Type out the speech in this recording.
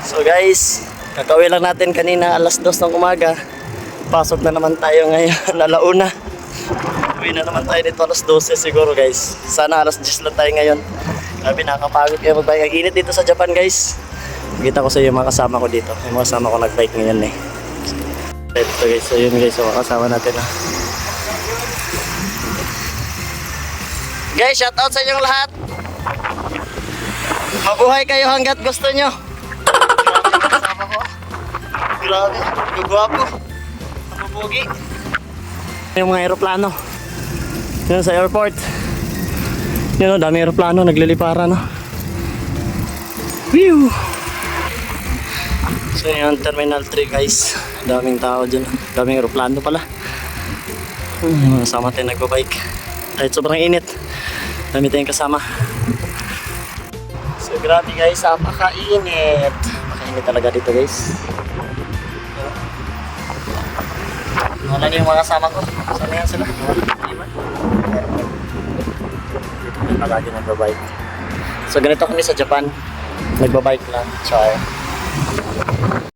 So guys, kakauwi lang natin kanina alas 2 ng umaga. Pasok na naman tayo ngayon, alauna. Uwi na naman tayo dito alas 12 siguro guys. Sana alas 10 lang tayo ngayon. Grabe, nakakapagod kayo magbike. Ang init dito sa Japan guys. Kita ko sa iyo mga kasama ko dito. Yung mga kasama ko nagbike ngayon eh. Ito guys, so yun guys, so kasama natin ah. Guys, shout out sa inyong lahat. Mabuhay kayo hanggat gusto nyo. Grabe, kasama ko. Grabe, gagwapo. Napabugi. Yung mga aeroplano. Yun sa airport. Yun o, dami aeroplano, naglilipara no. Whew! So yun, Terminal 3 guys. Daming tao dyan. Daming aeroplano pala. Kasama tayo nagbabike. Kahit sobrang init. Dami tayong kasama. So grabe guys, napakainit. Napakainit talaga dito guys. Wala yung mga kasama ko. Saan yan sila? Palagi nagbabike. So ganito kami sa Japan. Nagbabike lang. Char.